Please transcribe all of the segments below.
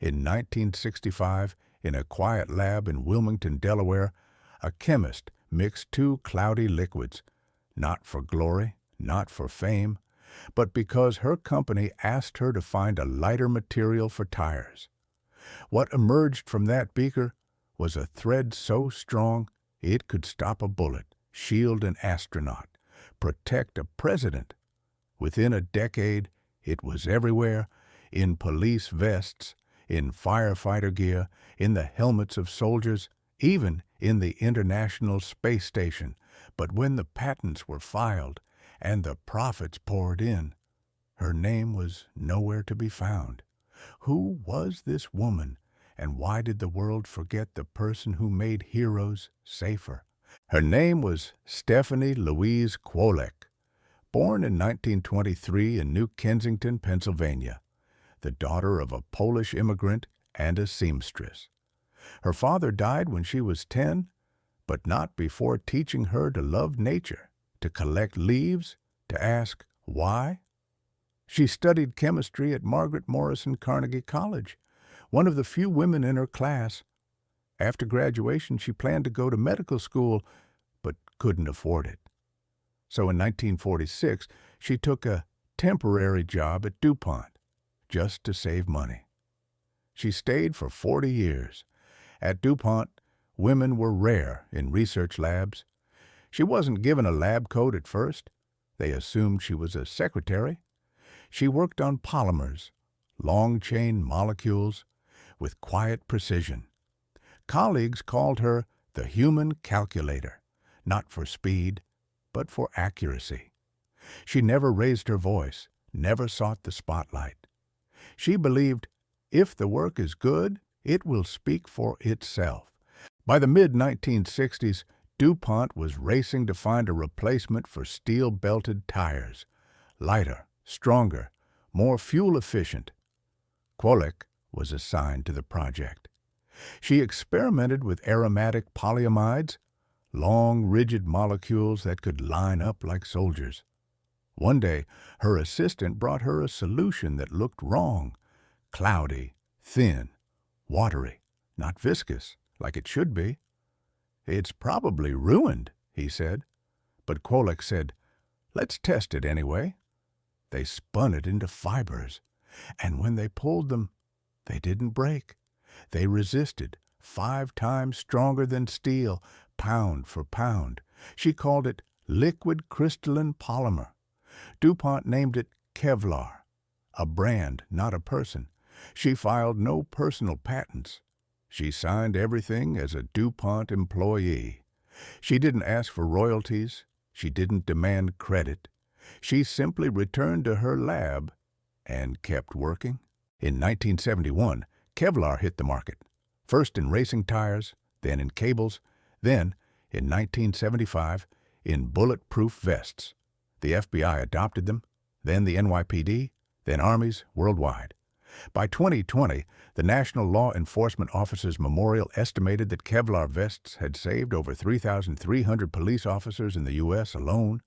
In 1965, in a quiet lab in Wilmington, Delaware, a chemist mixed two cloudy liquids, not for glory, not for fame, but because her company asked her to find a lighter material for tires. What emerged from that beaker was a thread so strong it could stop a bullet, shield an astronaut, protect a president. Within a decade, it was everywhere, in police vests, in firefighter gear, in the helmets of soldiers, even in the International Space Station. But when the patents were filed and the profits poured in, her name was nowhere to be found. Who was this woman, and why did the world forget the person who made heroes safer? Her name was Stephanie Louise Kwolek, born in 1923 in New Kensington, Pennsylvania, the daughter of a Polish immigrant and a seamstress. Her father died when she was 10, but not before teaching her to love nature, to collect leaves, to ask why. She studied chemistry at Margaret Morrison Carnegie College, one of the few women in her class. After graduation, she planned to go to medical school, but couldn't afford it. So in 1946, she took a temporary job at DuPont, just to save money. She stayed for 40 years. At DuPont, women were rare in research labs. She wasn't given a lab coat at first. They assumed she was a secretary. She worked on polymers, long-chain molecules, with quiet precision. Colleagues called her the human calculator, not for speed, but for accuracy. She never raised her voice, never sought the spotlight. She believed, if the work is good, it will speak for itself. By the mid-1960s, DuPont was racing to find a replacement for steel-belted tires, lighter, stronger, more fuel-efficient. Kwolek was assigned to the project. She experimented with aromatic polyamides, long, rigid molecules that could line up like soldiers. One day, her assistant brought her a solution that looked wrong, cloudy, thin, watery, not viscous, like it should be. "It's probably ruined," he said. But Kwolek said, "Let's test it anyway." They spun it into fibers, and when they pulled them, they didn't break. They resisted, 5 times stronger than steel, pound for pound. She called it liquid crystalline polymer. DuPont named it Kevlar, a brand, not a person. She filed no personal patents. She signed everything as a DuPont employee. She didn't ask for royalties. She didn't demand credit. She simply returned to her lab and kept working. In 1971, Kevlar hit the market, first in racing tires, then in cables, then, in 1975, in bulletproof vests. The FBI adopted them, then the NYPD, then armies worldwide. By 2020, the National Law Enforcement Officers Memorial estimated that Kevlar vests had saved over 3,300 police officers in the U.S. alone.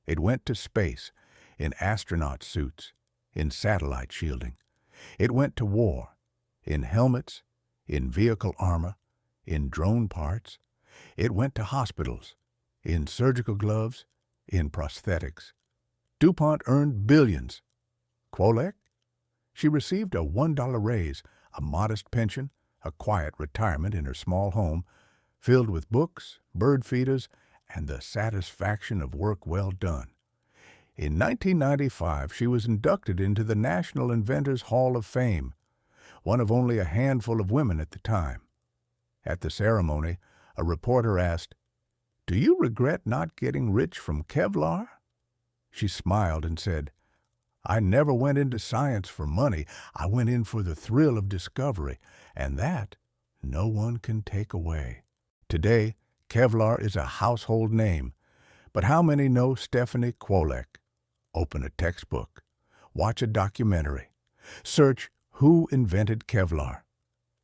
It went to space, in astronaut suits, in satellite shielding. It went to war, in helmets, in vehicle armor, in drone parts. It went to hospitals, in surgical gloves, in prosthetics. DuPont earned billions. Kwolek? She received a $1 raise, a modest pension, a quiet retirement in her small home, filled with books, bird feeders, and the satisfaction of work well done. In 1995, she was inducted into the National Inventors Hall of Fame, one of only a handful of women at the time. At the ceremony, a reporter asked, "Do you regret not getting rich from Kevlar?" She smiled and said, "I never went into science for money. I went in for the thrill of discovery, and that no one can take away." Today, Kevlar is a household name, but how many know Stephanie Kwolek? Open a textbook, watch a documentary, search "Who invented Kevlar?"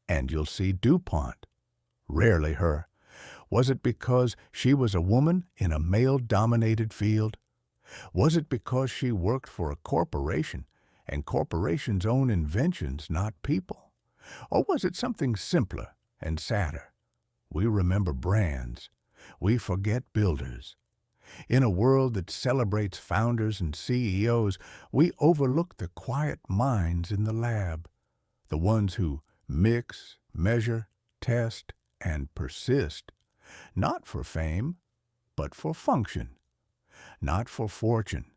and you'll see DuPont. Rarely her. Was it because she was a woman in a male-dominated field? Was it because she worked for a corporation, and corporations own inventions, not people? Or was it something simpler and sadder? We remember brands. We forget builders. In a world that celebrates founders and CEOs, we overlook the quiet minds in the lab, the ones who mix, measure, test, and persist, not for fame, but for function, not for fortune,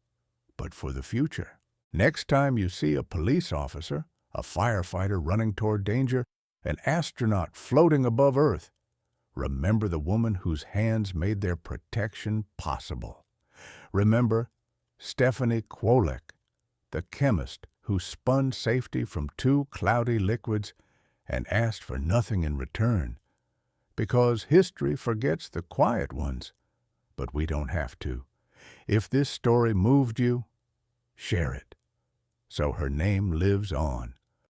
but for the future. Next time you see a police officer, a firefighter running toward danger, an astronaut floating above Earth, remember the woman whose hands made their protection possible. Remember Stephanie Kwolek, the chemist who spun safety from two cloudy liquids and asked for nothing in return. Because history forgets the quiet ones, but we don't have to. If this story moved you, share it, so her name lives on.